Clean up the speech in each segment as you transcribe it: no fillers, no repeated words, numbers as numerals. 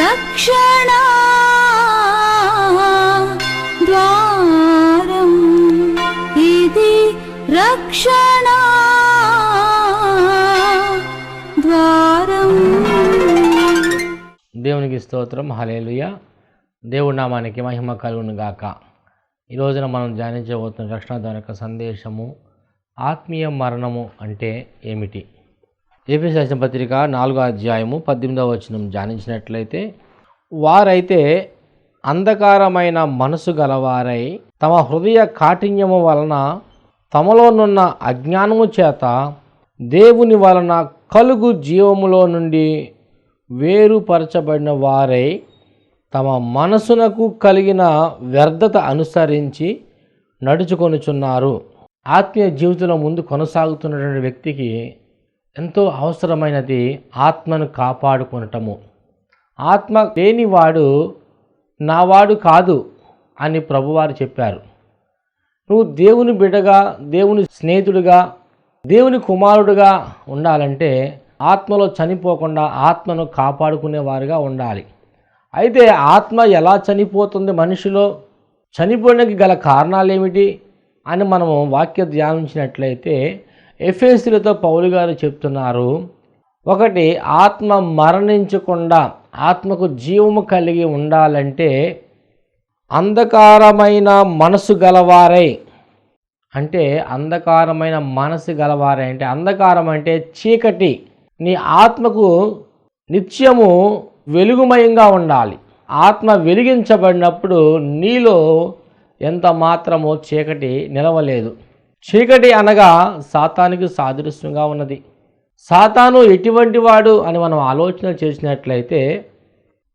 రక్షణ ద్వారం, ఇది రక్షణ ద్వారం. దేవునికి స్తోత్రం. హల్లెలూయా. దేవుడి నామానికి మహిమ కలుగును గాక. ఈ రోజున మనం ధ్యానించబోతున్న రక్షణ ద్వారం యొక్క సందేశము ఆత్మీయ మరణము అంటే ఏమిటి. ఎఫెసీయులకు రాసిన పత్రిక 4వ అధ్యాయము 18వ వచనం ధ్యానించినట్లయితే, వారైతే అంధకారమైన మనసు గలవారై తమ హృదయ కాఠిన్యము వలన తమలోనున్న అజ్ఞానము చేత దేవుని వలన కలుగు జీవములో నుండి వేరుపరచబడిన వారై తమ మనసునకు కలిగిన వ్యర్థత అనుసరించి నడుచుకొనుచున్నారు. ఆత్మీయ జీవితంలో ముందు కొనసాగుతున్నటువంటి వ్యక్తికి ఎంతో అవసరమైనది ఆత్మను కాపాడుకొనటము. ఆత్మ లేనివాడు నావాడు కాదు అని ప్రభువారు చెప్పారు. నువ్వు దేవుని బిడ్డగా, దేవుని స్నేహితుడిగా, దేవుని కుమారుడుగా ఉండాలంటే ఆత్మలో చనిపోకుండా ఆత్మను కాపాడుకునేవారుగా ఉండాలి. అయితే ఆత్మ ఎలా చనిపోతుంది, మనిషిలో చనిపోవడానికి గల కారణాలు ఏమిటి అని మనము వాక్య ధ్యానించినట్లయితే ఎఫెసీయులతో పౌలు గారు చెప్తున్నారు. ఒకటి, ఆత్మ మరణించకుండా ఆత్మకు జీవము కలిగి ఉండాలంటే అంధకారమైన మనసు గలవారై, అంటే అంధకారమైన మనసు గలవారై అంటే అంధకారం అంటే చీకటి. నీ ఆత్మకు నిత్యము వెలుగుమయంగా ఉండాలి. ఆత్మ వెలిగించబడినప్పుడు నీలో ఎంత మాత్రమో చీకటి నిలవలేదు. చీకటి అనగా సాతానుకి సాదృశ్యంగా ఉన్నది. సాతాను ఎటువంటి వాడు అని మనం ఆలోచన చేసినట్లయితే,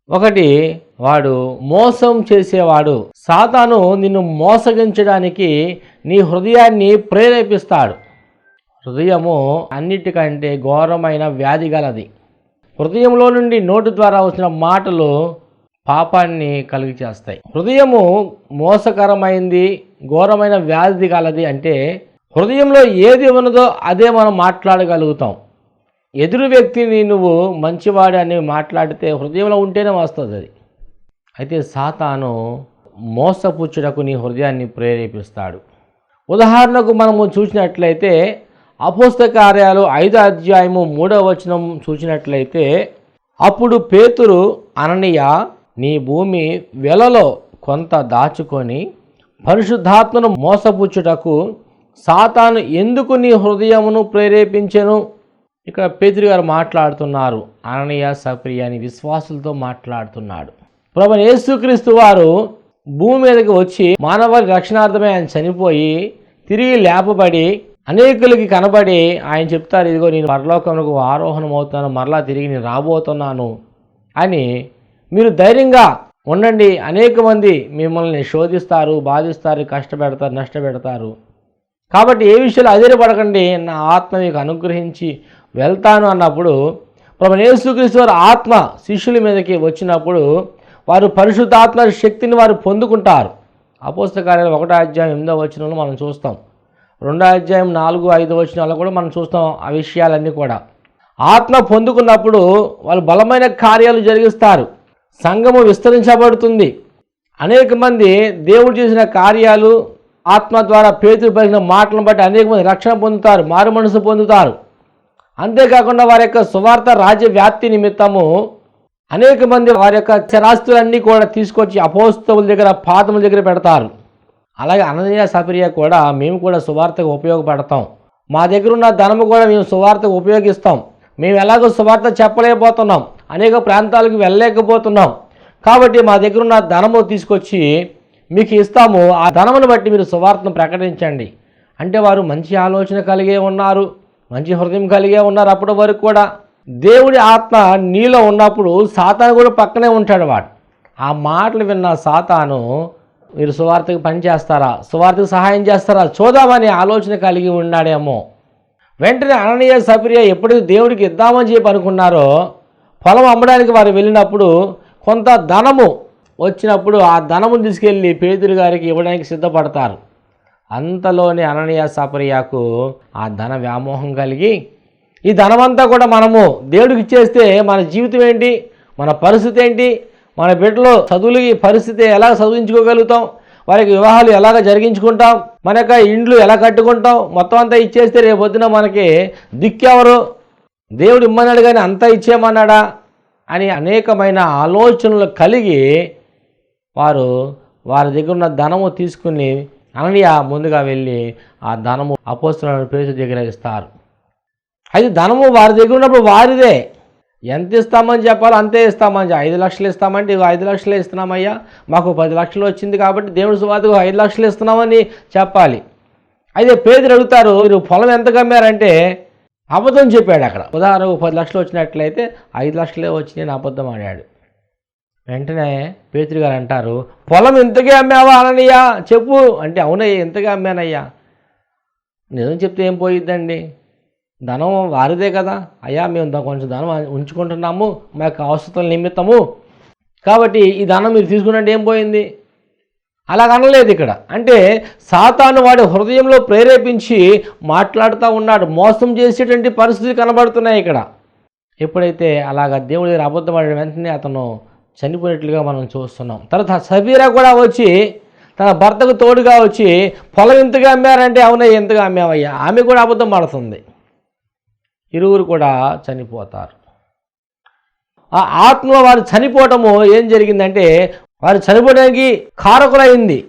ఒకటి, వాడు మోసం చేసేవాడు. సాతాను నిన్ను మోసగించడానికి నీ హృదయాన్ని ప్రేరేపిస్తాడు. హృదయము అన్నిటికంటే ఘోరమైన వ్యాధి గలది. హృదయంలో నుండి నోటి ద్వారా వచ్చిన మాటలు పాపాన్ని కలిగి చేస్తాయి. హృదయము మోసకరమైంది, ఘోరమైన వ్యాధి కలది. అంటే హృదయంలో ఏది ఉన్నదో అదే మనం మాట్లాడగలుగుతాం. ఎదురు వ్యక్తిని నువ్వు మంచివాడు అని మాట్లాడితే హృదయంలో ఉంటేనే వస్తుంది అది. అయితే సాతాను మోసపుచ్చుటకు నీ హృదయాన్ని ప్రేరేపిస్తాడు. ఉదాహరణకు మనము చూసినట్లయితే అపోస్తల కార్యాలు 5వ అధ్యాయము 3వ వచనం చూసినట్లయితే, అప్పుడు పేతురు, అననీయ, నీ భూమి వెలలో కొంత దాచుకొని పరిశుద్ధాత్మను మోసపుచ్చుటకు సాతాను ఎందుకు నీ హృదయమును ప్రేరేపించెను. ఇక్కడ పేతురు గారు మాట్లాడుతున్నారు. అననీయ, సప్రియ అని విశ్వాసులతో మాట్లాడుతున్నాడు. ప్రభువైన యేసుక్రీస్తు వారు భూమి మీదకి వచ్చి మానవాళి రక్షణార్థమే ఆయన చనిపోయి తిరిగి లేపబడి అనేకులకి కనబడి ఆయన చెప్తారు, ఇదిగో నేను పరలోకమునకు ఆరోహణం అవుతున్నాను, మరలా తిరిగి నేను రాబోతున్నాను అని. మీరు ధైర్యంగా ఉండండి. అనేక మంది మిమ్మల్ని శోధిస్తారు, బాధిస్తారు, కష్టపెడతారు, నష్టపెడతారు. కాబట్టి ఏ విషయాలు అధైర్యపడకండి, నా ఆత్మ మీకు అనుగ్రహించి వెళ్తాను అన్నప్పుడు ప్రభువైన యేసుక్రీస్తు వారి ఆత్మ శిష్యుల మీదకి వచ్చినప్పుడు వారు పరిశుద్ధాత్మ శక్తిని వారు పొందుకుంటారు. అపోస్తల కార్యాలు 1వ అధ్యాయం 8వ వచనంలో మనం చూస్తాం. 2వ అధ్యాయం 4, 5 వచనాల్లో కూడా మనం చూస్తాం ఆ విషయాలన్నీ కూడా. ఆత్మ పొందుకున్నప్పుడు వాళ్ళు బలమైన కార్యాలు జరిగిస్తారు. సంఘము విస్తరించబడుతుంది. అనేక మంది దేవుడు చేసిన కార్యాలు ఆత్మ ద్వారా పేతురు పలికిన మాటలను బట్టి అనేక మంది రక్షణ పొందుతారు, మారు మనసు పొందుతారు. అంతేకాకుండా వారి యొక్క సువార్త రాజ్య వ్యాప్తి నిమిత్తము అనేక మంది వారి యొక్క చరాస్తులన్నీ కూడా తీసుకొచ్చి అపోస్తలుల దగ్గర, పాదముల దగ్గర పెడతారు. అలాగే అననీయ, సప్రియ కూడా మేము కూడా సువార్తకు ఉపయోగపడతాం. మా దగ్గర ఉన్న ధనము కూడా మేము సువార్తకు ఉపయోగిస్తాం. మేము ఎలాగో సువార్త చెప్పలేకపోతున్నాం, అనేక ప్రాంతాలకు వెళ్ళలేకపోతున్నాం. కాబట్టి మా దగ్గర ఉన్న ధనము తీసుకొచ్చి మీకు ఇస్తాము, ఆ ధనమును బట్టి మీరు సువార్తను ప్రకటించండి అంటే వారు మంచి ఆలోచన కలిగే ఉన్నారు, మంచి హృదయం కలిగే ఉన్నారు. అప్పటి వరకు కూడా దేవుడి ఆత్మ నీలో ఉన్నప్పుడు సాతాను కూడా పక్కనే ఉంటాడు. వాడు ఆ మాటలు విన్న సాతాను, మీరు సువార్తకు పని చేస్తారా, సువార్తకు సహాయం చేస్తారా చూద్దామని ఆలోచన కలిగి ఉన్నాడేమో. వెంటనే అననీయ, సప్రియ ఎప్పుడైతే దేవుడికి ఇద్దామని చెప్పి అనుకున్నారో, పొలం అమ్మడానికి వారు వెళ్ళినప్పుడు కొంత ధనము వచ్చినప్పుడు ఆ ధనమును తీసుకెళ్ళి పేతురు గారికి ఇవ్వడానికి సిద్ధపడతారు. అంతలోనే అననీయ, సప్రియకు ఆ ధన వ్యామోహం కలిగి ఈ ధనమంతా కూడా మనము దేవుడికి ఇచ్చేస్తే మన జీవితం ఏంటి, మన పరిస్థితి ఏంటి, మన బిడ్డలో చదువులకి పరిస్థితి ఎలా చదివించుకోగలుగుతాం, వారికి వివాహాలు ఎలాగ జరిగించుకుంటాం, మన యొక్క ఇండ్లు ఎలా కట్టుకుంటాం, మొత్తం అంతా ఇచ్చేస్తే రేపొద్దున మనకి దిక్కెవరు, దేవుడు ఇమ్మన్నాడు కానీ అంతా ఇచ్చేయమన్నాడా అని అనేకమైన ఆలోచనలు కలిగి వారి దగ్గర ఉన్న ధనము తీసుకుని అననీయ ముందుగా వెళ్ళి ఆ ధనము అపోస్తలుడైన పేతురు దగ్గర ఇస్తారు. అయితే ధనము వారి దగ్గర ఉన్నప్పుడు వారిదే, ఎంత ఇస్తామని చెప్పాలో అంతే ఇస్తామని. 5 లక్షలు ఇస్తామంటే 5 లక్షలే ఇస్తున్నామయ్యా, మాకు 10 లక్షలు వచ్చింది కాబట్టి దేవుడి సువార్తకు 5 లక్షలు ఇస్తున్నామని చెప్పాలి. అయితే పేతురు అడుగుతారు, మీరు పొలం ఎంత కమ్మారంటే అబద్ధం చెప్పాడు. అక్కడ ఉదాహరణకు 10 లక్షలు వచ్చినట్లయితే 5 లక్షలే వచ్చినాయని అబద్ధం ఆడాడు. వెంటనే పేతురు గారు అంటారు, పొలం ఇంతకే అమ్మావా అననీయ చెప్పు అంటే, అవునయ్యా ఇంతగా అమ్మానయ్యా. నిజం చెప్తే ఏం పోయిద్దండి, ధనం వారిదే కదా అయ్యా, మేము కొంచెం ధనం ఉంచుకుంటున్నాము మా యొక్క అవసరాల నిమిత్తము, కాబట్టి ఈ ధనం మీరు తీసుకున్నట్టు ఏం పోయింది, అలాగనలేదు ఇక్కడ. అంటే సాతాను వాడి హృదయంలో ప్రేరేపించి మాట్లాడుతూ ఉన్నాడు, మోసం చేసేటువంటి పరిస్థితులు కనబడుతున్నాయి ఇక్కడ. ఎప్పుడైతే అలాగ దేవుడి దగ్గర అబద్ధం ఆడిన వెంటనే అతను చనిపోయినట్లుగా మనం చూస్తున్నాం. తర్వాత సఫీరా కూడా వచ్చి తన భర్తకు తోడుగా వచ్చి పొలం ఎంతగా అమ్మారంటే, అవునయ్య ఎంతగా అమ్మావయ్యా, ఆమె కూడా అబద్ధం ఆడుతుంది. ఇరువురు కూడా చనిపోతారు. ఆ ఆత్మలో వారు చనిపోవటము ఏం జరిగిందంటే, వారు చనిపోవడానికి కారకులైంది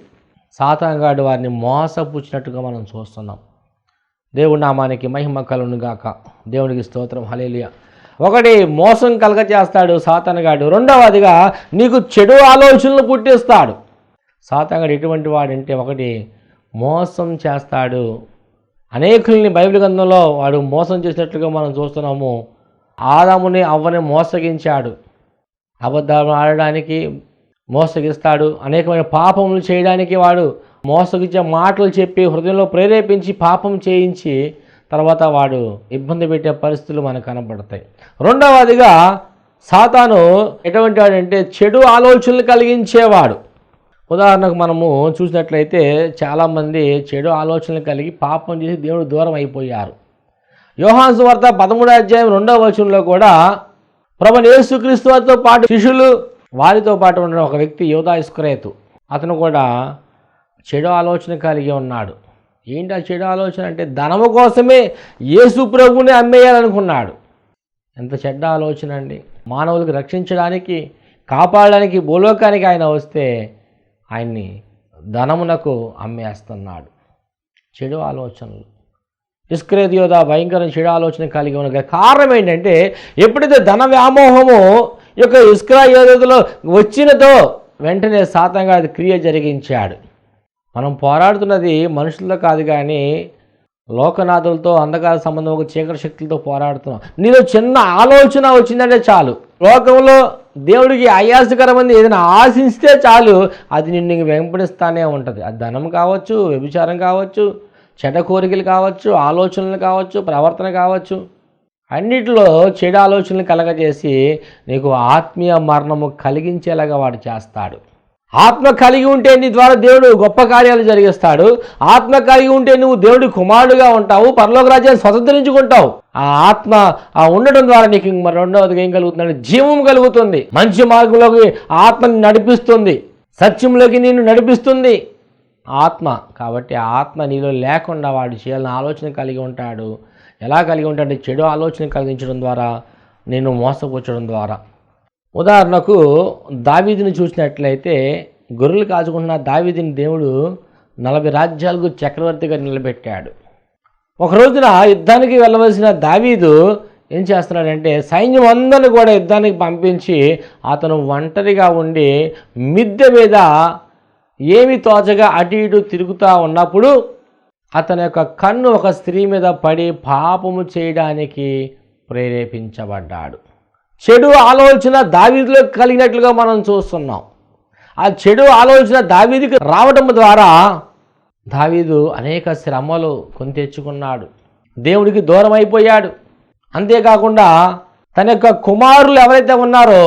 సాతానుగాడు వారిని మోసపుచ్చినట్టుగా మనం చూస్తున్నాం. దేవుడి నామానికి మహిమ కలుగును గాక. దేవునికి స్తోత్రం, హల్లెలూయా. ఒకటి మోసం కలగ చేస్తాడు సాతానుగాడు, రెండవదిగా నీకు చెడు ఆలోచనలు పుట్టిస్తాడు. సాతానుగాడు ఎటువంటి వాడంటే, ఒకటి మోసం చేస్తాడు. అనేకుల్ని బైబిల్ గ్రంథంలో వాడు మోసం చేసినట్లుగా మనం చూస్తున్నాము. ఆదాముని అవ్వని మోసగించాడు, అబద్ధాలు ఆడడానికి మోసగిస్తాడు. అనేకమైన పాపములు చేయడానికి వాడు మోసగించే మాటలు చెప్పి హృదయంలో ప్రేరేపించి పాపం చేయించి తర్వాత వాడు ఇబ్బంది పెట్టే పరిస్థితులు మనకు కనబడతాయి. రెండవదిగా సాతాను ఎటువంటి వాడంటే చెడు ఆలోచనలు కలిగించేవాడు. ఉదాహరణకు మనము చూసినట్లయితే చాలామంది చెడు ఆలోచనలు కలిగి పాపం చేసి దేవుడు దూరం అయిపోయారు. యోహాను సువార్త 13వ అధ్యాయం 2వ వచనంలో కూడా ప్రభువైన యేసుక్రీస్తు వారితో పాటు శిష్యులు, వారితో పాటు ఉన్న ఒక వ్యక్తి యూదా ఇస్కరియోతు, అతను కూడా చెడు ఆలోచన కలిగి ఉన్నాడు. ఏంటి ఆ చెడు ఆలోచన అంటే, ధనము కోసమే యేసు ప్రభువుని అమ్మేయాలనుకున్నాడు. ఎంత చెడ్డ ఆలోచన అండి. మానవులకు రక్షించడానికి కాపాడడానికి భూలోకానికి ఆయన వస్తే ఆయన్ని ధనమునకు అమ్మేస్తున్నాడు. చెడు ఆలోచనలు. ఇస్కరియోతు యోధా భయంకర చెడు ఆలోచన కలిగి ఉన్న కారణం ఏంటంటే, ఎప్పుడైతే ధన వ్యామోహము యొక్క ఇస్కరియోతులో వచ్చినతో వెంటనే సాతానుగాడు క్రియ జరిగించాడు. మనం పోరాడుతున్నది మనుషులతో కాదు కానీ లోకనాథులతో, అంధకార సంబంధం చీకటి శక్తులతో పోరాడుతున్నాం. నీలో చిన్న ఆలోచన వచ్చిందంటే చాలు, లోకంలో దేవుడికి అయాసకరమైన ఏదైనా ఆశిస్తే చాలు, అది నిన్ను వెంబడిస్తానే ఉంటుంది. అది ధనం కావచ్చు, వ్యభిచారం కావచ్చు, చెడ్డ కోరికలు కావచ్చు, ఆలోచనలు కావచ్చు, ప్రవర్తన కావచ్చు, అన్నిటిలో చెడు ఆలోచనలు కలగజేసి నీకు ఆత్మీయ మరణము కలిగించేలాగా వాడు చేస్తాడు. ఆత్మ కలిగి ఉంటే నీ ద్వారా దేవుడు గొప్ప కార్యాలు జరిగిస్తాడు. ఆత్మ కలిగి ఉంటే నువ్వు దేవుడి కుమారుడుగా ఉంటావు, పరలోక రాజ్యాన్ని స్వతంత్రించుకుంటావు. ఆ ఆత్మ ఉండడం ద్వారా నీకు రెండవదిగా ఏం కలుగుతుందంటే జీవం కలుగుతుంది. మంచి మార్గంలోకి ఆత్మని నడిపిస్తుంది, సత్యంలోకి నిన్ను నడిపిస్తుంది ఆత్మ. కాబట్టి ఆ ఆత్మ నీలో లేకుండా వాడు చేయాలని ఆలోచన కలిగి ఉంటాడు. ఎలా కలిగి ఉంటాడంటే చెడు ఆలోచన కలిగించడం ద్వారా, నేను మోసపుచ్చడం ద్వారా. ఉదాహరణకు దావీదుని చూసినట్లయితే, గొర్రెలు కాచుకుంటున్న దావీదుని దేవుడు 40 రాజ్యాలకు చక్రవర్తిగా నిలబెట్టాడు. ఒక రోజున యుద్ధానికి వెళ్ళవలసిన దావీదు ఏం చేస్తున్నాడంటే, సైన్యం అందరిని కూడా యుద్ధానికి పంపించి అతను ఒంటరిగా ఉండి మిద్దె మీద ఏమి తోచగా అటు ఇటు తిరుగుతూ ఉన్నప్పుడు అతని యొక్క కన్ను ఒక స్త్రీ మీద పడి పాపము చేయడానికి ప్రేరేపించబడ్డాడు. చెడు ఆలోచన దావీదులో కలిగినట్లుగా మనం చూస్తున్నాం. ఆ చెడు ఆలోచన దావీదుకి రావడం ద్వారా దావీదు అనేక శ్రమలు కొని తెచ్చుకున్నాడు, దేవుడికి దూరం అయిపోయాడు. అంతేకాకుండా తన యొక్క కుమారులు ఎవరైతే ఉన్నారో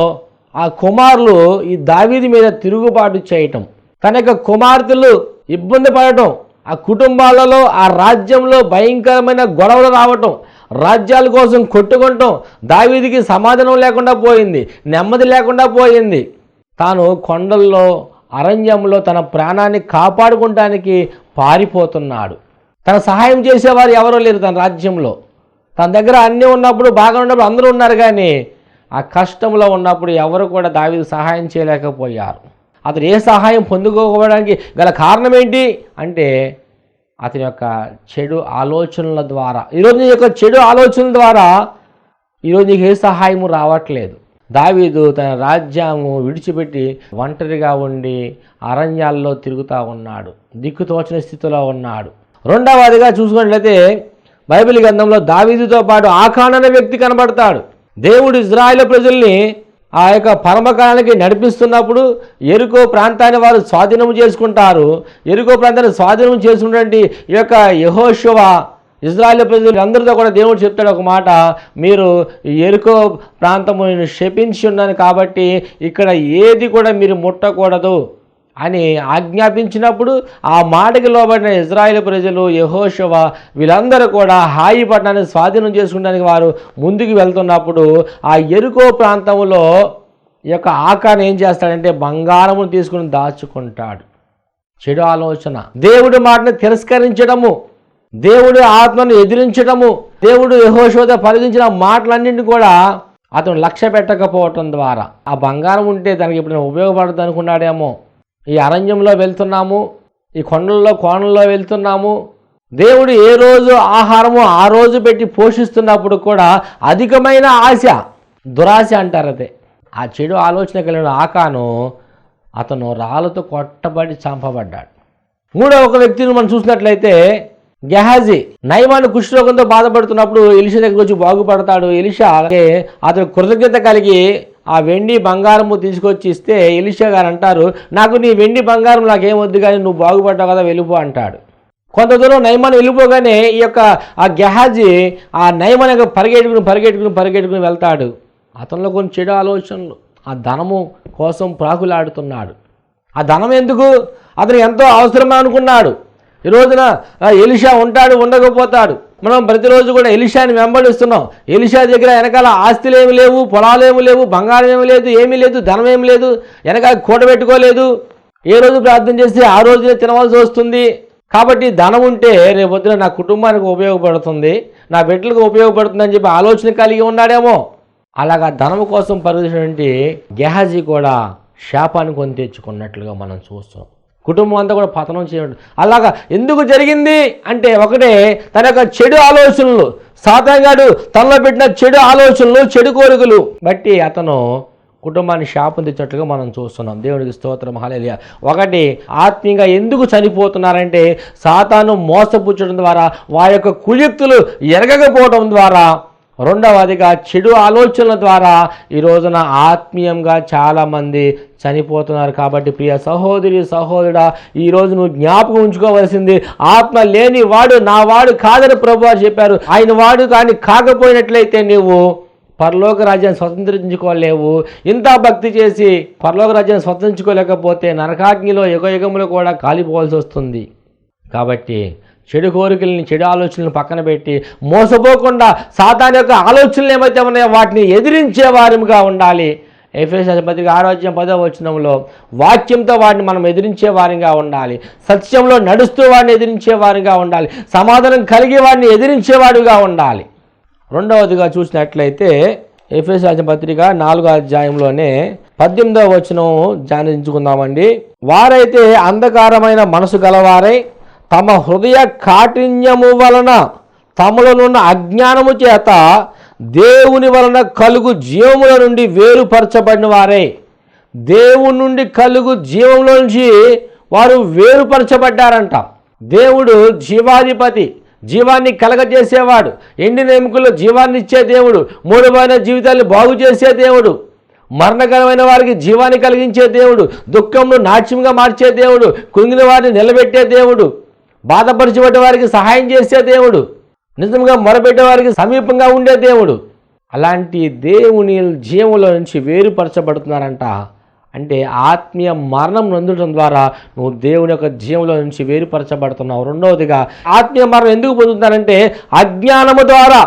ఆ కుమారులు ఈ దావీదు మీద తిరుగుబాటు చేయటం, తన యొక్క కుమార్తెలు ఇబ్బంది పడటం, ఆ కుటుంబాలలో ఆ రాజ్యంలో భయంకరమైన గొడవలు రావటం, రాజ్యాల కోసం కొట్టుకుంటాం. దావీదుకి సమాధానం లేకుండా పోయింది, నెమ్మది లేకుండా పోయింది. తాను కొండల్లో అరణ్యంలో తన ప్రాణాన్ని కాపాడుకోవడానికి పారిపోతున్నాడు. తన సహాయం చేసేవారు ఎవరో లేరు తన రాజ్యంలో. తన దగ్గర అన్నీ ఉన్నప్పుడు, బాగా ఉన్నప్పుడు అందరూ ఉన్నారు, కానీ ఆ కష్టంలో ఉన్నప్పుడు ఎవరు కూడా దావీదు సహాయం చేయలేకపోయారు. అతను ఏ సహాయం పొందుకోవడానికి గల కారణం ఏంటి అంటే అతని యొక్క చెడు ఆలోచనల ద్వారా. ఈరోజు నీ యొక్క చెడు ఆలోచనల ద్వారా ఈరోజు నీకు ఏ సహాయము రావట్లేదు. దావీదు తన రాజ్యము విడిచిపెట్టి ఒంటరిగా ఉండి అరణ్యాల్లో తిరుగుతూ ఉన్నాడు, దిక్కుతోచని స్థితిలో ఉన్నాడు. రెండవదిగా చూసుకున్నట్లయితే బైబిల్ గ్రంథంలో దావీదుతో పాటు ఆకాన్ అనే వ్యక్తి కనబడతాడు. దేవుడు ఇజ్రాయేలు ప్రజల్ని ఆ యొక్క పరమకాలానికి నడిపిస్తున్నప్పుడు ఎరికో ప్రాంతాన్ని వారు స్వాధీనం చేసుకుంటారు. ఎరికో ప్రాంతాన్ని స్వాధీనం చేసుకున్నటువంటి ఈ యొక్క యెహోషువ ఇజ్రాయేలు ప్రజలు అందరితో కూడా దేవుడు చెప్తాడు ఒక మాట, మీరు ఎరికో ప్రాంతము నేను శపించి ఉన్నాను కాబట్టి ఇక్కడ ఏది కూడా మీరు ముట్టకూడదు అని ఆజ్ఞాపించినప్పుడు ఆ మాటకి లోబడిన ఇజ్రాయేలు ప్రజలు, యెహోషువ వీళ్ళందరూ కూడా హాయి పట్టణాన్ని స్వాధీనం చేసుకోవడానికి వారు ముందుకు వెళ్తున్నప్పుడు ఆ యెరికో ప్రాంతంలో ఈ యొక్క ఆకాన్ ఏం చేస్తాడంటే బంగారమును తీసుకుని దాచుకుంటాడు. చెడు ఆలోచన, దేవుడి మాటను తిరస్కరించడము, దేవుడి ఆత్మను ఎదిరించడము, దేవుడు యెహోషువతో పలికించిన మాటలన్నింటినీ కూడా అతను లక్ష్య పెట్టకపోవటం ద్వారా ఆ బంగారం ఉంటే తనకి ఇప్పుడు ఉపయోగపడుతుంది అనుకున్నాడేమో. ఈ అరణ్యంలో వెళ్తున్నాము, ఈ కొండల్లో కోణల్లో వెళ్తున్నాము, దేవుడు ఏ రోజు ఆహారము ఆ రోజు పెట్టి పోషిస్తున్నప్పుడు కూడా అధికమైన ఆశ, దురాశ అంటారు అదే. ఆ చెడు ఆలోచన కలిగిన ఆకాను అతను రాళ్ళతో కొట్టబడి చంపబడ్డాడు. మూడో ఒక వ్యక్తిని మనం చూసినట్లయితే గెహాజీ, నయమాను కుష్ఠరోగంతో బాధపడుతున్నప్పుడు ఎలీషా దగ్గర వచ్చి బాగుపడతాడు. ఎలీషా అతను కృతజ్ఞత కలిగి ఆ వెండి బంగారము తీసుకొచ్చి ఇస్తే ఎలీషా గారు అంటారు, నాకు నీ వెండి బంగారం నాకేమొద్దు కానీ నువ్వు బాగుపడ్డావు కదా వెళ్ళిపో అంటాడు. కొంత దూరం నయమాను వెళ్ళిపోగానే ఈ యొక్క ఆ గెహాజీ ఆ నయమాను పరిగెట్టుకుని వెళ్తాడు. అతనిలో కొన్ని చెడు ఆలోచనలు, ఆ ధనము కోసం ప్రాకులాడుతున్నాడు. ఆ ధనం ఎందుకు, అతను ఎంతో అవసరమే అనుకున్నాడు. ఈ రోజున ఎలీషా ఉంటాడు, ఉండకపోతాడు. మనం ప్రతిరోజు కూడా ఎలీషాని వెంబడిస్తున్నాం. ఎలీషా దగ్గర వెనకాల ఆస్తులు ఏమి లేవు, పొలాలు ఏమి లేవు, బంగారం ఏమి లేదు, ఏమీ లేదు, ధనం ఏమి లేదు, వెనకాల కూడబెట్టుకోలేదు. ఏ రోజు ప్రార్థన చేస్తే ఆ రోజునే తినవలసి వస్తుంది. కాబట్టి ధనం ఉంటే రేపొద్దున నా కుటుంబానికి ఉపయోగపడుతుంది, నా బిడ్డలకు ఉపయోగపడుతుంది అని చెప్పి ఆలోచన కలిగి ఉన్నాడేమో. అలాగా ధనం కోసం పరిగెత్తినటువంటి గెహాజీ కూడా శాపాన్ని కొని తెచ్చుకున్నట్లుగా మనం చూస్తున్నాం. కుటుంబం అంతా కూడా పతనం చేయడం. అలాగా ఎందుకు జరిగింది అంటే ఒకటే, తన యొక్క చెడు ఆలోచనలు, సాతానుగాడు తనలో పెట్టిన చెడు ఆలోచనలు, చెడు కోరికలు బట్టి అతను కుటుంబాన్ని శాపం తెచ్చినట్లుగా మనం చూస్తున్నాం. దేవునికి స్తోత్రం, హల్లెలూయా. ఒకటి, ఆత్మీయంగా ఎందుకు చనిపోతున్నారంటే సాతాను మోసపుచ్చడం ద్వారా, వారి యొక్క కుయుక్తులు ఎరగకపోవడం ద్వారా. రెండవదిగా చెడు ఆలోచనల ద్వారా ఈ రోజున ఆత్మీయంగా చాలామంది చనిపోతున్నారు. కాబట్టి ప్రియ సహోదరి సహోదరుడా, ఈరోజు నువ్వు జ్ఞాపకం ఉంచుకోవలసింది, ఆత్మ లేని వాడు నా వాడు కాదని ప్రభువు చెప్పారు. ఆయన వాడు కానీ కాకపోయినట్లయితే నువ్వు పరలోక రాజ్యాన్ని స్వతంత్రించుకోలేవు. ఇంత భక్తి చేసి పరలోక రాజ్యాన్ని స్వతంత్రించుకోలేకపోతే నరకాగ్నిలో యుగయుగములు కూడా కాలిపోవాల్సి వస్తుంది. కాబట్టి చెడు కోరికల్ని, చెడు ఆలోచనలను పక్కన పెట్టి మోసపోకుండా సాతాను యొక్క ఆలోచనలు ఏమైతే ఉన్నాయో వాటిని ఎదిరించే వారిగా ఉండాలి. ఎఫెసీయుల పత్రిక 6:10 వాక్యంతో వాడిని మనం ఎదిరించే వారిగా ఉండాలి. సత్యంలో నడుస్తూ వాడిని ఎదిరించే వారిగా ఉండాలి. సమాధానం కలిగి వాడిని ఎదిరించేవాడుగా ఉండాలి. రెండవదిగా చూసినట్లయితే ఎఫెసీయుల పత్రిక 4:18 ధ్యానించుకుందామండి. వారైతే అంధకారమైన మనసు గలవారై తమ హృదయ కాఠిన్యము వలన తమలోనున్న అజ్ఞానము చేత దేవుని వలన కలుగు జీవముల నుండి వేరుపరచబడిన వారే. దేవుని నుండి కలుగు జీవంలో నుంచి వారు వేరుపరచబడ్డారంట. దేవుడు జీవాధిపతి, జీవాన్ని కలగజేసేవాడు, ఎండిన ఎముకల్లో జీవాన్ని ఇచ్చే దేవుడు, మూఢమైన జీవితాన్ని బాగు చేసే దేవుడు, మరణకరమైన వారికి జీవాన్ని కలిగించే దేవుడు, దుఃఖంను నాట్యంగా మార్చే దేవుడు, కుంగిన వారిని నిలబెట్టే దేవుడు, బాధపరిచేవాటి వారికి సహాయం చేసే దేవుడు, నిజంగా మొరపెట్టే వారికి సమీపంగా ఉండే దేవుడు. అలాంటి దేవుని జీవంలో నుంచి వేరుపరచబడుతున్నారంట. అంటే ఆత్మీయ మరణం నొందడం ద్వారా నువ్వు దేవుని యొక్క జీవంలో నుంచి వేరుపరచబడుతున్నావు. రెండవదిగా ఆత్మీయ మరణం ఎందుకు పొందుతున్నారంటే అజ్ఞానము ద్వారా.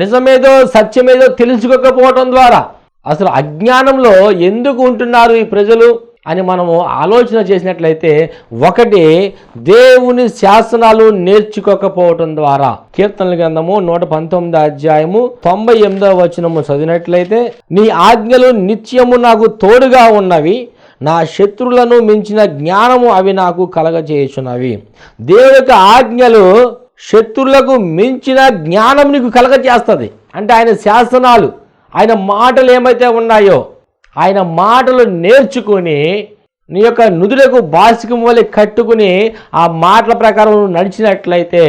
నిజమేదో సత్యమేదో తెలుసుకోకపోవటం ద్వారా. అసలు అజ్ఞానంలో ఎందుకు ఉంటున్నారు ఈ ప్రజలు అని మనము ఆలోచన చేసినట్లయితే, ఒకటి దేవుని శాసనాలు నేర్చుకోకపోవటం ద్వారా. కీర్తనల గ్రంథము 119 అధ్యాయము 98వ వచనము చదివినట్లయితే, నీ ఆజ్ఞలు నిత్యము నాకు తోడుగా ఉన్నవి, నా శత్రువులను మించిన జ్ఞానము అవి నాకు కలగజేయుచున్నవి. దేవుని యొక్క ఆజ్ఞలు శత్రువులకు మించిన జ్ఞానం నీకు కలగజేస్తుంది. అంటే ఆయన శాసనాలు, ఆయన మాటలు ఏమైతే ఉన్నాయో, ఆయన మాటలు నేర్చుకుని నీ యొక్క నుదులకు బాసికం వలె కట్టుకుని ఆ మాటల ప్రకారం నువ్వు నడిచినట్లయితే,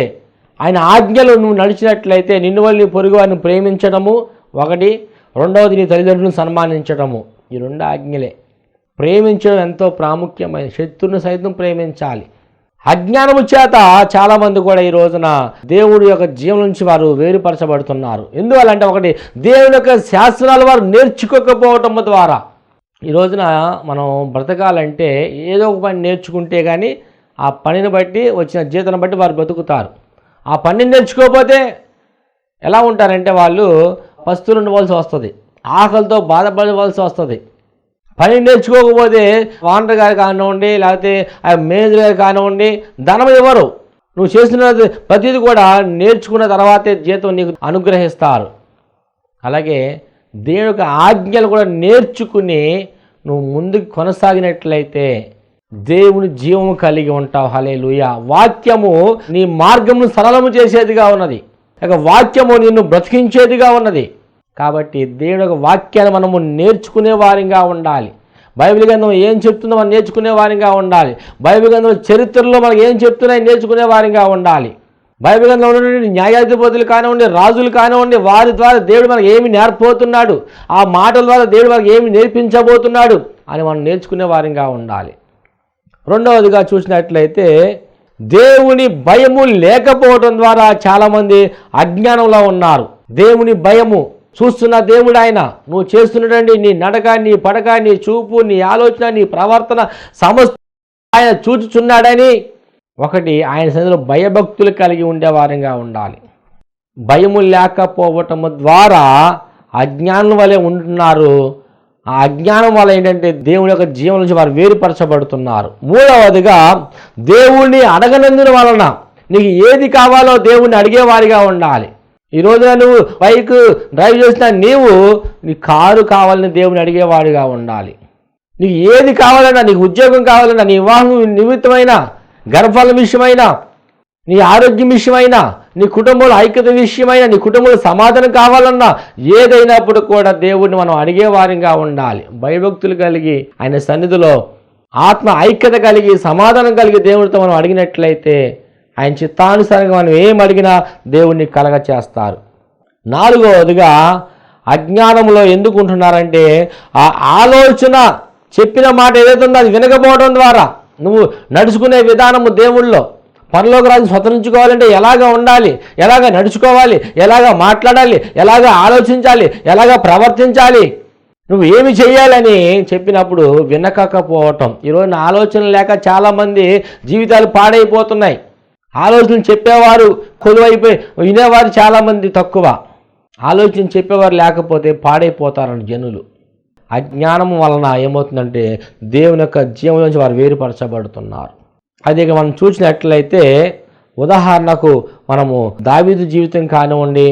ఆయన ఆజ్ఞలు నువ్వు నడిచినట్లయితే, నిన్ను వల్ల నీ పొరుగు వారిని ప్రేమించడము ఒకటి, రెండవది నీ తల్లిదండ్రులను సన్మానించడము. ఈ రెండు ఆజ్ఞలే. ప్రేమించడం ఎంతో ప్రాముఖ్యమైన, శత్రువుని సైతం ప్రేమించాలి. అజ్ఞానము చేత చాలామంది కూడా ఈ రోజున దేవుడి యొక్క జీవం నుంచి వారు వేరుపరచబడుతున్నారు. ఎందువల్లంటే, ఒకటి దేవుని యొక్క శాస్త్రాలు వారు నేర్చుకోకపోవటం ద్వారా. ఈ రోజున మనం బ్రతకాలంటే ఏదో ఒక పని నేర్చుకుంటే కానీ ఆ పనిని బట్టి వచ్చిన జీతాన్ని బట్టి వారు బతుకుతారు. ఆ పనిని నేర్చుకోకపోతే ఎలా ఉంటారంటే వాళ్ళు పస్తులు ఉండవలసి వస్తుంది, ఆకలితో బాధపడవలసి వస్తుంది. పని నేర్చుకోకపోతే వాండర్ గారు కానివ్వండి, లేకపోతే మేనేజర్ గారు కానివ్వండి, ధనం ఇవ్వరు. నువ్వు చేసిన ప్రతిదీ కూడా నేర్చుకున్న తర్వాతే జీతం నీకు అనుగ్రహిస్తారు. అలాగే దేవుని యొక్క ఆజ్ఞలు కూడా నేర్చుకుని నువ్వు ముందుకు కొనసాగినట్లయితే దేవుని జీవము కలిగి ఉంటావు. హల్లెలూయా. వాక్యము నీ మార్గమును సరళము చేసేదిగా ఉన్నది. వాక్యము నిన్ను బ్రతికించేదిగా ఉన్నది. కాబట్టి దేవుని యొక్క వాక్యాన్ని మనము నేర్చుకునే వారిగా ఉండాలి. బైబిల్ గ్రంథం ఏం చెప్తుందో మనం నేర్చుకునే వారిగా ఉండాలి. బైబిల్ గ్రంథం చరిత్రలో మనకు ఏం చెప్తున్నాయో నేర్చుకునే వారిగా ఉండాలి. బైబిల్ గ్రంథంలో ఉన్నటువంటి న్యాయాధిపతులు కానివ్వండి, రాజులు కానివ్వండి, వారి ద్వారా దేవుడు మనకు ఏమి నేర్పబోతున్నాడు, ఆ మాటల ద్వారా దేవుడు మనకు ఏమి నేర్పించబోతున్నాడు అని మనం నేర్చుకునే వారిగా ఉండాలి. రెండవదిగా చూసినట్లయితే, దేవుని భయము లేకపోవడం ద్వారా చాలామంది అజ్ఞానంలో ఉన్నారు. దేవుని భయము, చూస్తున్న దేవుడు ఆయన, నువ్వు చేస్తున్నటువంటి నీ నడక, నీ పడక, నీ చూపు, నీ ఆలోచన, నీ ప్రవర్తన సమస్త ఆయన చూచుచున్నాడని ఒకటి ఆయన సన్నిధిలో భయభక్తులు కలిగి ఉండేవారంగా ఉండాలి. భయము లేకపోవటము ద్వారా అజ్ఞానం వలె ఉంటున్నారు. ఆ అజ్ఞానం వల్ల ఏంటంటే దేవుని యొక్క జీవం నుంచి వారు వేరుపరచబడుతున్నారు. మూడవదిగా, దేవుణ్ణి అడగనందున వలన నీకు ఏది కావాలో దేవుణ్ణి అడిగేవారిగా ఉండాలి. ఈ రోజున నువ్వు బైక్ డ్రైవ్ చేసిన నీవు నీ కారు కావాలని దేవుని అడిగేవాడిగా ఉండాలి. నీకు ఏది కావాలన్నా, నీకు ఉద్యోగం కావాలన్నా, నీ వివాహం నిమిత్తమైన, గర్భఫలం విషయమైనా, నీ ఆరోగ్యం విషయమైనా, నీ కుటుంబంలో ఐక్యత విషయమైనా, నీ కుటుంబంలో సమాధానం కావాలన్నా, ఏదైనప్పుడు కూడా దేవుడిని మనం అడిగేవారిగా ఉండాలి. భయభక్తులు కలిగి ఆయన సన్నిధిలో ఆత్మ ఐక్యత కలిగి సమాధానం కలిగి దేవుడితో మనం అడిగినట్లయితే ఆయన చిత్తానుసారంగా మనం ఏం అడిగినా దేవుణ్ణి కలగ చేస్తారు. నాలుగవదిగా, అజ్ఞానంలో ఎందుకు ఉంటున్నారంటే, ఆ ఆలోచన చెప్పిన మాట ఏదైతే ఉందో అది వినకపోవడం ద్వారా నువ్వు నడుచుకునే విధానము దేవుళ్ళో పరలోక రాజ్యం స్వతంత్రించుకోవాలంటే ఎలాగ ఉండాలి, ఎలాగ నడుచుకోవాలి, ఎలాగ మాట్లాడాలి, ఎలాగ ఆలోచించాలి, ఎలాగ ప్రవర్తించాలి, నువ్వు ఏమి చేయాలని చెప్పినప్పుడు వినకపోవటం. ఈరోజు ఆలోచన లేక చాలామంది జీవితాలు పాడైపోతున్నాయి. ఆలోచన చెప్పేవారు కొలువైపోయి వినేవారు చాలామంది తక్కువ. ఆలోచన చెప్పేవారు లేకపోతే పాడైపోతారని జనులు. అజ్ఞానం వలన ఏమవుతుందంటే దేవుని యొక్క జీవం నుంచి వారు వేరుపరచబడుతున్నారు. అదే మనం చూసినట్లయితే, ఉదాహరణకు మనము దావీదు జీవితం కానివ్వండి,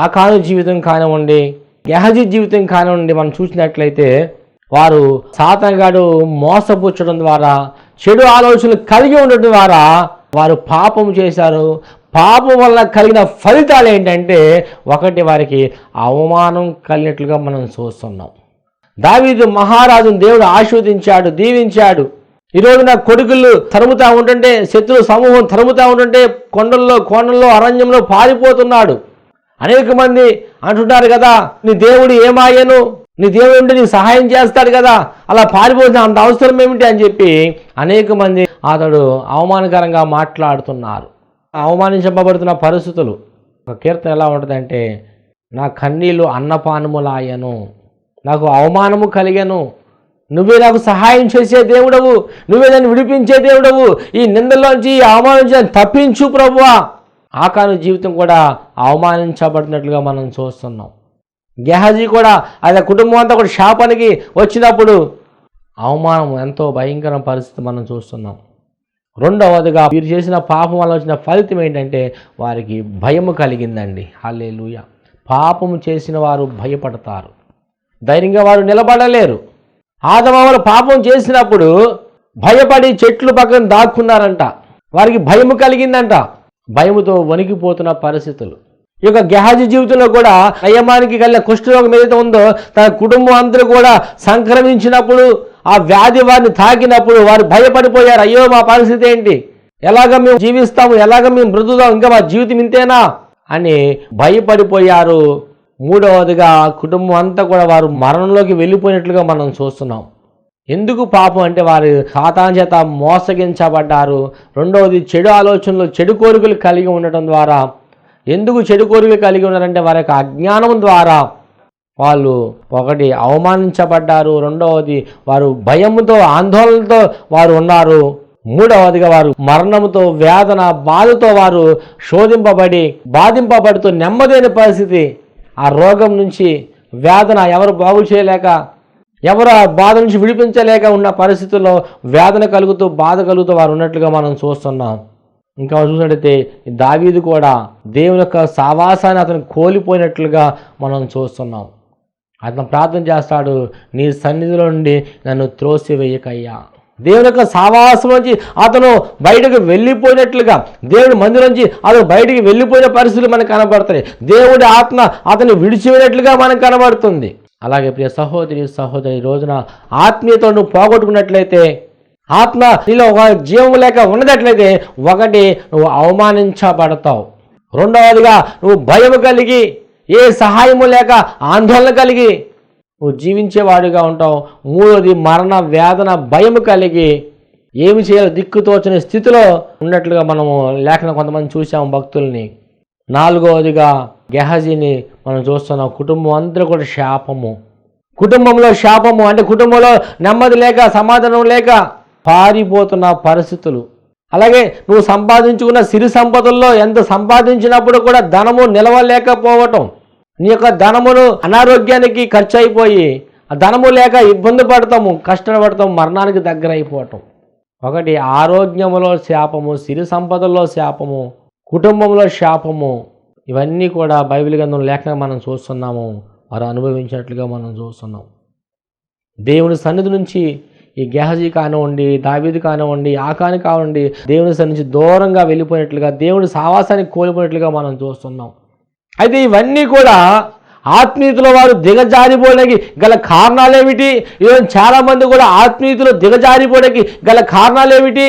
ఆకాను జీవితం కానివ్వండి, గెహజీ జీవితం కానివ్వండి, మనం చూసినట్లయితే వారు సాతానుగాడు మోసపుచ్చడం ద్వారా, చెడు ఆలోచనలు కలిగి ఉండడం ద్వారా వారు పాపం చేశారు. పాపం వల్ల కలిగిన ఫలితాలు ఏంటంటే, ఒకటి వారికి అవమానం కలిగినట్లుగా మనం చూస్తున్నాం. దావీదు మహారాజును దేవుడు ఆశీర్వదించాడు, దీవించాడు. ఈరోజు నా కొడుకులు తరుముతా ఉంటుంటే, శత్రు సమూహం తరుముతా ఉంటుంటే కొండల్లో, కోణంలో, అరణ్యంలో పారిపోతున్నాడు. అనేక మంది అంటున్నారు కదా, నీ దేవుడు ఏమాయను, నీ దేవుడు ఉంటే నీకు సహాయం చేస్తాడు కదా, అలా పారిపోతున్న అంత అవసరం ఏమిటి అని చెప్పి అనేక మంది అతడు అవమానకరంగా మాట్లాడుతున్నారు. అవమానించబడుతున్న పరిస్థితులు. ఒక కీర్తన ఎలా ఉంటుందంటే, నా కన్నీళ్ళు అన్నపానములాయను, నాకు అవమానము కలిగను, నువ్వే నాకు సహాయం చేసే దేవుడవు, నువ్వే దాన్ని విడిపించే దేవుడవు, ఈ నిందలోంచి ఈ అవమానం నుంచి తప్పించు ప్రభువా ఆకాను జీవితం కూడా అవమానించబడినట్లుగా మనం చూస్తున్నాం. గెహజీ కూడా అది కుటుంబం అంతా కూడా శాపానికి వచ్చినప్పుడు అవమానం ఎంతో భయంకర పరిస్థితి మనం చూస్తున్నాం. రెండవదిగా వీరు చేసిన పాపం వల్ల వచ్చిన ఫలితం ఏంటంటే వారికి భయము కలిగిందండి. హల్లెలూయా. పాపము చేసిన వారు భయపడతారు, ధైర్యంగా వారు నిలబడలేరు. ఆదమవలు పాపం చేసినప్పుడు భయపడి చెట్లు పక్కన దాక్కున్నారంట. వారికి భయము కలిగిందంట, భయముతో వణికిపోతున్న పరిస్థితులు. ఈ యొక్క గెహాజీ జీవితంలో కూడా నయమానికి కలిగిన కుష్ఠరోగం ఏదైతే ఉందో తన కుటుంబం అందరూ కూడా సంక్రమించినప్పుడు, ఆ వ్యాధి వారిని తాకినప్పుడు వారు భయపడిపోయారు. అయ్యో మా పరిస్థితి ఏంటి, ఎలాగ మేము జీవిస్తాము, ఎలాగ మేము బ్రతుకుతాం, ఇంకా మా జీవితం ఇంతేనా అని భయపడిపోయారు. మూడవదిగా కుటుంబం అంతా కూడా వారు మరణంలోకి వెళ్ళిపోయినట్లుగా మనం చూస్తున్నాం. ఎందుకు పాపం అంటే వారు సాతాను చేత మోసగించబడ్డారు. రెండవది చెడు ఆలోచనలు, చెడు కోరికలు కలిగి ఉండటం ద్వారా. ఎందుకు చెడు కోరికలు కలిగి ఉన్నారంటే వారి యొక్క అజ్ఞానం ద్వారా వాళ్ళు ఒకటి అవమానించబడ్డారు, రెండవది వారు భయముతో ఆందోళనతో వారు ఉన్నారు, మూడవదిగా వారు మరణంతో వేదన బాధతో వారు శోధింపబడి బాధింపబడుతూ నెమ్మదైన పరిస్థితి. ఆ రోగం నుంచి వేదన ఎవరు బాగు చేయలేక, ఎవరు ఆ బాధ నుంచి విడిపించలేక ఉన్న పరిస్థితుల్లో వేదన కలుగుతూ బాధ కలుగుతూ వారు ఉన్నట్లుగా మనం చూస్తున్నాం. ఇంకా చూసినట్టయితే దావీదు కూడా దేవుని యొక్క సావాసాన్ని అతను కోల్పోయినట్లుగా మనం చూస్తున్నాం. అతను ప్రార్థన చేస్తాడు, నీ సన్నిధిలో నుండి నన్ను త్రోసివేయకయ్యా. దేవుని యొక్క సావాసం నుంచి అతను బయటకు వెళ్ళిపోయినట్లుగా, దేవుడి మందిరం నుంచి అతను బయటికి వెళ్ళిపోయిన పరిస్థితులు మనకు కనబడతాయి. దేవుడి ఆత్మ అతను విడిచిపోయినట్లుగా మనకు కనబడుతుంది. అలాగే ప్రియ సహోదరి సహోదరి, రోజున ఆత్మీయతను నువ్వు పోగొట్టుకున్నట్లయితే, ఆత్మ నీలో ఒక జీవం లేక ఉన్నట్లయితే, ఒకటి నువ్వు అవమానించబడతావు, రెండవదిగా నువ్వు భయము కలిగి ఏ సహాయము లేక ఆందోళన కలిగి నువ్వు జీవించేవాడిగా ఉంటావు, మూడోది మరణ వేదన భయము కలిగి ఏమి చేయాలో దిక్కుతోచని స్థితిలో ఉన్నట్లుగా మనము లేఖన కొంతమంది చూసాము భక్తుల్ని. నాలుగవదిగా గెహజీని మనం చూస్తున్నాం. కుటుంబం అందరూ కూడా శాపము, కుటుంబంలో శాపము అంటే కుటుంబంలో నెమ్మది లేక సమాధానం లేక పారిపోతున్న పరిస్థితులు. అలాగే నువ్వు సంపాదించుకున్న సిరి సంపదల్లో ఎంత సంపాదించినప్పుడు కూడా ధనము నిలవలేకపోవటం, నీ యొక్క ధనమును అనారోగ్యానికి ఖర్చు అయిపోయి ఆ ధనము లేక ఇబ్బంది పడతాము, కష్టపడతాము, మరణానికి దగ్గర అయిపోవటం. ఒకటి ఆరోగ్యములో శాపము, సిరి సంపదల్లో శాపము, కుటుంబంలో శాపము. ఇవన్నీ కూడా బైబిల్ గ్రంథం లేఖనంగా మనం చూస్తున్నాము, వారు అనుభవించినట్లుగా మనం చూస్తున్నాం. దేవుని సన్నిధి నుంచి ఈ గెహజీ కానివ్వండి, దావీదు కానివ్వండి, ఆకాను కానివ్వండి, దేవుని సన్నిధి నుంచి దూరంగా వెళ్ళిపోయినట్లుగా, దేవుని సావాసానికి కోల్పోయినట్లుగా మనం చూస్తున్నాం. అయితే ఇవన్నీ కూడా ఆత్మీయతలో వారు దిగజారిపోవడానికి గల కారణాలేమిటి? ఈరోజు చాలామంది కూడా ఆత్మీయతలో దిగజారిపోవడానికి గల కారణాలేమిటి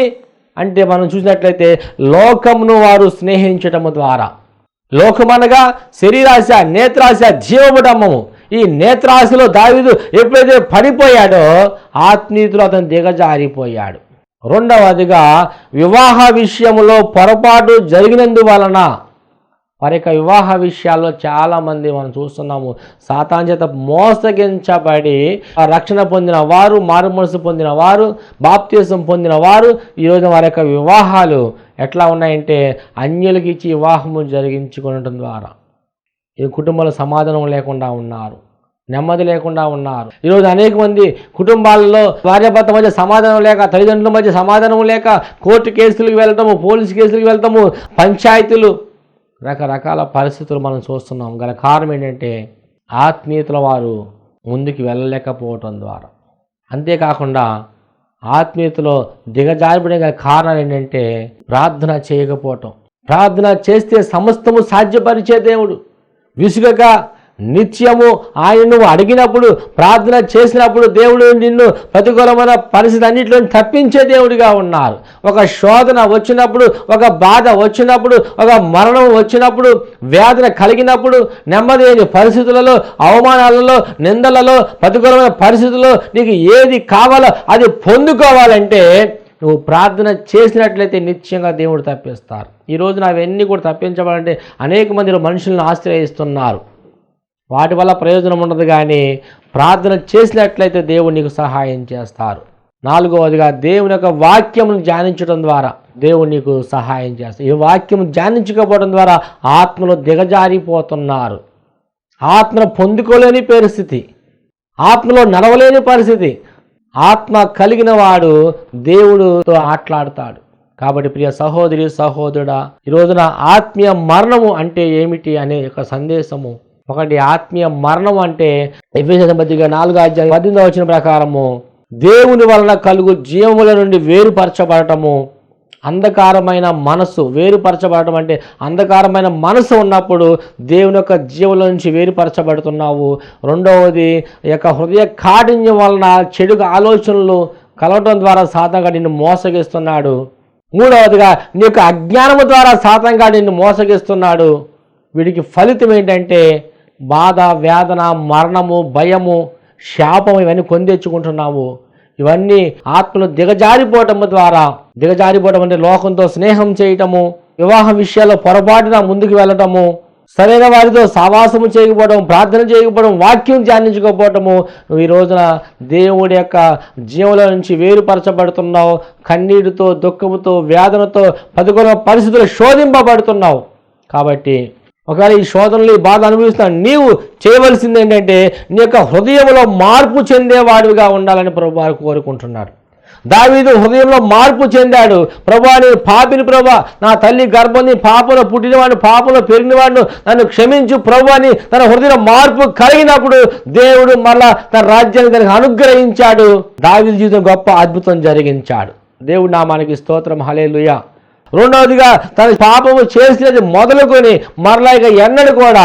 అంటే మనం చూసినట్లయితే లోకమును వారు స్నేహించటము ద్వారా. లోకమనగా శరీరాశ, నేత్రాశ, జీవముడమ్మము. ఈ నేత్రాశలో దావీదు ఎప్పుడైతే పడిపోయాడో ఆత్మీయతలో అతను దిగజారిపోయాడు. రెండవదిగా వివాహ విషయంలో పొరపాటు జరిగినందువలన వారి యొక్క వివాహ విషయాల్లో చాలామంది మనం చూస్తున్నాము సాతాను చేత మోసగించబడి రక్షణ పొందిన వారు, మారు మనసు పొందిన వారు, బాప్తిసం పొందిన వారు ఈరోజు వారి యొక్క వివాహాలు ఎట్లా ఉన్నాయంటే అన్యులకి ఇచ్చి వివాహము జరిగించుకోవడం ద్వారా ఈ కుటుంబంలో సమాధానం లేకుండా ఉన్నారు, నెమ్మది లేకుండా ఉన్నారు. ఈరోజు అనేక మంది కుటుంబాలలో భార్యాభర్త మధ్య సమాధానం లేక, తల్లిదండ్రుల మధ్య సమాధానం లేక కోర్టు కేసులకు వెళ్ళటము, పోలీసు కేసులకు వెళ్తాము, పంచాయతీలు, రకరకాల పరిస్థితులు మనం చూస్తున్నాం. గల కారణం ఏంటంటే ఆత్మీయతల వారు ముందుకు వెళ్ళలేకపోవటం ద్వారా. అంతేకాకుండా ఆత్మీయతలో దిగజారిపడే గల కారణాలు ఏంటంటే ప్రార్థన చేయకపోవటం. ప్రార్థన చేస్తే సమస్తము సాధ్యపరిచే దేవుడు. విసుగక నిత్యము ఆయన నువ్వు అడిగినప్పుడు, ప్రార్థన చేసినప్పుడు దేవుడు నిన్ను ప్రతికూలమైన పరిస్థితి అన్నింటిలో తప్పించే దేవుడిగా ఉన్నారు. ఒక శోధన వచ్చినప్పుడు, ఒక బాధ వచ్చినప్పుడు, ఒక మరణం వచ్చినప్పుడు, వేదన కలిగినప్పుడు, నెమ్మది లేని పరిస్థితులలో, అవమానాలలో, నిందలలో, ప్రతికూలమైన పరిస్థితుల్లో నీకు ఏది కావాలో అది పొందుకోవాలంటే నువ్వు ప్రార్థన చేసినట్లయితే నిత్యంగా దేవుడు తప్పిస్తారు. ఈ రోజున అవన్నీ కూడా తప్పించబడాలంటే అనేక మంది మనుషులను ఆశ్రయిస్తున్నారు. వాటి వల్ల ప్రయోజనం ఉండదు, కానీ ప్రార్థన చేసినట్లయితే దేవుడు నీకు సహాయం చేస్తారు. నాలుగవదిగా దేవుని యొక్క వాక్యమును ధ్యానించడం ద్వారా దేవుడు నీకు సహాయం చేస్తాడు. ఈ వాక్యం ధ్యానించకపోవడం ద్వారా ఆత్మలో దిగజారిపోతున్నారు. ఆత్మను పొందుకోలేని పరిస్థితి, ఆత్మలో నడవలేని పరిస్థితి. ఆత్మ కలిగిన వాడు దేవుడితో మాట్లాడతాడు. కాబట్టి ప్రియ సహోదరి సహోదరుడా, ఈ రోజున ఆత్మీయ మరణము అంటే ఏమిటి అనే యొక్క సందేశము. ఒకటి, ఆత్మీయ మరణం అంటే ఎఫెసీయులకు 4:18 ప్రకారము దేవుని వలన కలుగు జీవముల నుండి వేరుపరచబడటము. అంధకారమైన మనసు వేరుపరచబడటం అంటే అంధకారమైన మనసు ఉన్నప్పుడు దేవుని యొక్క జీవుల నుంచి వేరుపరచబడుతున్నావు. రెండవది, ఈ యొక్క హృదయ కాఠిన్యం వలన చెడు ఆలోచనలు కలవటం ద్వారా సాతానుగా నిన్ను మోసగిస్తున్నాడు. మూడవదిగా, నీ యొక్క అజ్ఞానము ద్వారా సాతానుగా నిన్ను మోసగిస్తున్నాడు. వీడికి ఫలితం ఏంటంటే బాధ, వేదన, మరణము, భయము, శాపం ఇవన్నీ కొందెచ్చుకుంటున్నావు. ఇవన్నీ ఆత్మలో దిగజారిపోవటం ద్వారా, దిగజారిపోవటం అంటే లోకంతో స్నేహం చేయటము, వివాహం విషయాల్లో పొరపాటున ముందుకు వెళ్ళటము, సరైన వారితో సావాసము చేయకపోవడం, ప్రార్థన చేయకపోవడం, వాక్యం ధ్యానించకపోవటము. నువ్వు ఈ రోజున దేవుడి యొక్క జీవుల నుంచి వేరుపరచబడుతున్నావు. కన్నీటితో, దుఃఖముతో, వేదనతో, ప్రతికూల పరిస్థితులు శోధింపబడుతున్నావు. కాబట్టి ఒకవేళ ఈ శోధనలు, ఈ బాధ అనుభవిస్తున్నావు, నీవు చేయవలసింది ఏంటంటే నీ యొక్క హృదయంలో మార్పు చెందేవాడివిగా ఉండాలని ప్రభువు కోరుకుంటున్నాడు. దావీదు హృదయంలో మార్పు చెందాడు. ప్రభువా, నేను పాపిని ప్రభువా, నా తల్లి గర్భంని పాపంలో పుట్టినవాడిని, పాపంలో పెరిగినవాడిని, నన్ను క్షమించు ప్రభువా అని తన హృదయంలో మార్పు కలిగినప్పుడు దేవుడు మళ్ళా తన రాజ్యాన్ని దానికి అనుగ్రహించాడు. దావీదు జీవితం గొప్ప అద్భుతం జరిగించాడు. దేవుడి నామానికి స్తోత్రం, హల్లెలూయా. రెండవదిగా, తన పాపము చేసినది మొదలుకొని మరలా ఇక ఎన్నడూ కూడా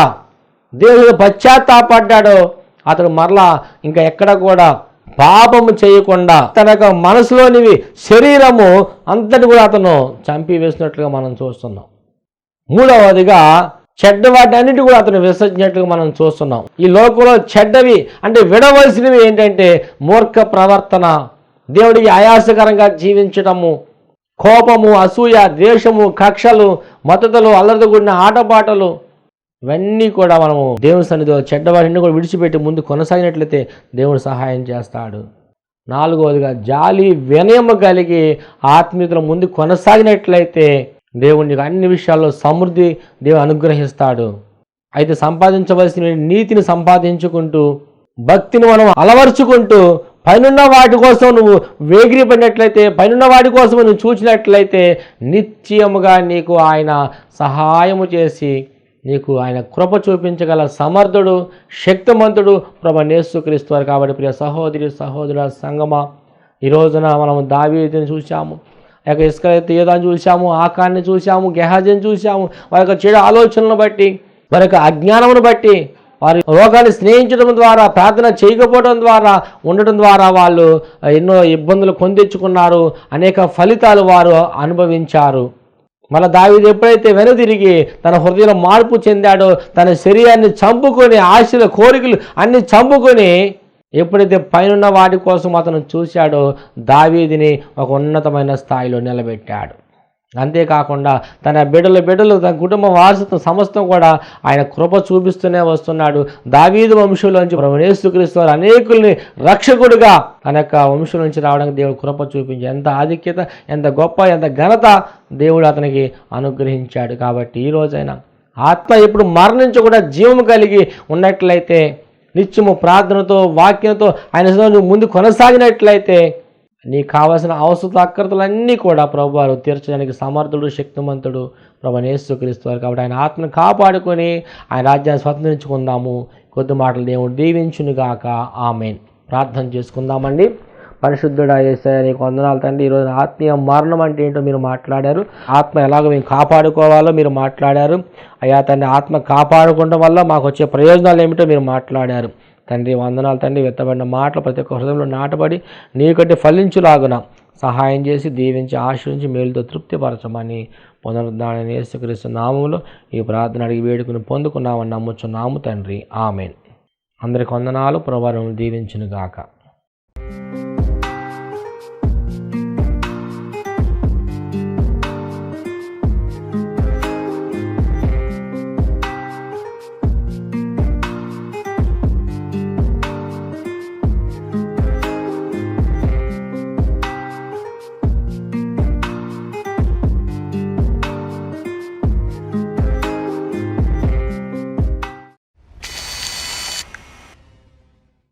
దేవుడు పశ్చాత్తాపడ్డాడో అతడు మరలా ఇంకా ఎక్కడ కూడా పాపము చేయకుండా తన యొక్క మనసులోనివి, శరీరము అంతటి కూడా అతను చంపివేసినట్లుగా మనం చూస్తున్నాం. మూడవదిగా, చెడ్డ వాటి అన్నిటి కూడా అతను విసర్జించినట్లుగా మనం చూస్తున్నాం. ఈ లోకంలో చెడ్డవి అంటే విడవలసినవి ఏంటంటే మూర్ఖ ప్రవర్తన, దేవుడికి ఆయాసకరంగా జీవించటము, కోపము, అసూయ, ద్వేషము, కక్షలు, మతతలు, అల్లరితో కూడిన ఆటపాటలు, ఇవన్నీ కూడా మనము దేవుని సన్నిధిలో చెడ్డవాటిని కూడా విడిచిపెట్టి ముందు కొనసాగినట్లయితే దేవుడు సహాయం చేస్తాడు. నాలుగవదిగా, జాలి, వినయము కలిగి ఆత్మీయతలో ముందు కొనసాగినట్లయితే దేవునికి అన్ని విషయాల్లో సమృద్ధి దేవుడు అనుగ్రహిస్తాడు. అయితే సంపాదించవలసిన నీతిని సంపాదించుకుంటూ, భక్తిని మనం అలవర్చుకుంటూ, పైనున్న వాటి కోసం నువ్వు వేగిరపడినట్లయితే, పైనున్న వాటి కోసం నువ్వు చూచినట్లయితే నిత్యముగా నీకు ఆయన సహాయము చేసి నీకు ఆయన కృప చూపించగల సమర్థుడు, శక్తిమంతుడు ప్రభువైన యేసుక్రీస్తు వారు. కాబట్టి ప్రియ సహోదరి సహోదరుల సంగమా, ఈ రోజున మనం దావీదుని చూసాము, ఇస్కరియోతును చూసాము, ఆకాన్ని చూసాము, గెహాజీని చూసాము. వారి యొక్క చెడు ఆలోచనలను బట్టి, వారి యొక్క అజ్ఞానమును బట్టి, వారి రోగాన్ని స్నేహించడం ద్వారా, ప్రార్థన చేయకపోవడం ద్వారా, ఉండటం ద్వారా వాళ్ళు ఎన్నో ఇబ్బందులు కొందెచ్చుకున్నారు. అనేక ఫలితాలు వారు అనుభవించారు. మళ్ళీ దావీదు ఎప్పుడైతే వెనుదిరిగి తన హృదయంలో మార్పు చెందాడో, తన శరీరాన్ని చంపుకొని, ఆశల కోరికలు అన్ని చంపుకొని ఎప్పుడైతే పైనున్న వాటి కోసం అతను చూశాడో, దావీదుని ఒక ఉన్నతమైన స్థాయిలో నిలబెట్టాడు. అంతేకాకుండా తన బిడ్డలు తన కుటుంబ వారసత్వం సమస్తం కూడా ఆయన కృప చూపిస్తూనే వస్తున్నాడు. దావీదు వంశంలోంచి ప్రభువైన యేసుక్రీస్తు వారు అనేకుల్ని రక్షకుడిగా తన యొక్క వంశం నుంచి రావడానికి దేవుడు కృప చూపించి, ఎంత ఆధిక్యత, ఎంత గొప్ప, ఎంత ఘనత దేవుడు అతనికి అనుగ్రహించాడు. కాబట్టి ఈ రోజైనా ఆత్మ ఎప్పుడు మరణించకుండా జీవము కలిగి ఉన్నట్లయితే, నిత్యము ప్రార్థనతో, వాక్యంతో ఆయన ముందు కొనసాగినట్లయితే నీకు కావాల్సిన అవసరం, అక్కర్తలన్నీ కూడా ప్రభువారు తీర్చడానికి సమర్థుడు, శక్తిమంతుడు ప్రభువైన యేసుక్రీస్తు వారు. కాబట్టి ఆయన ఆత్మను కాపాడుకొని ఆయన రాజ్యాన్ని స్వతంత్రించుకుందాము. కొద్ది మాటలు దేవుడు దీవించునుగాక. ఆమేన్. ప్రార్థన చేసుకుందామండి. పరిశుద్ధుడా యేసయ్య, నీకు వందనాలు తండ్రి. ఈరోజు ఆత్మీయ మరణం అంటే ఏంటో మీరు మాట్లాడారు. ఆత్మ ఎలాగో మేము కాపాడుకోవాలో మీరు మాట్లాడారు. అయ్యా తండ్రి, ఆత్మ కాపాడుకోవడం వల్ల మాకు వచ్చే ప్రయోజనాలు ఏమిటో మీరు మాట్లాడారు. తండ్రి వందనాలు తండ్రి. వెత్తబడిన మాటలు ప్రతి ఒక్క హృదయంలో నాటబడి నీకంటే ఫలించులాగున సహాయం చేసి, దీవించి, ఆశ్రయించి, మేలుతో తృప్తిపరచమని పునరుద్ధారణ యేసుక్రీస్తు నామములో ఈ ప్రార్థన అడిగి వేడుకుని పొందుకున్నామని నమ్ముచున్నాము తండ్రి. ఆమేన్. అందరికి వందనాలు. ప్రభువును దీవించునుగాక.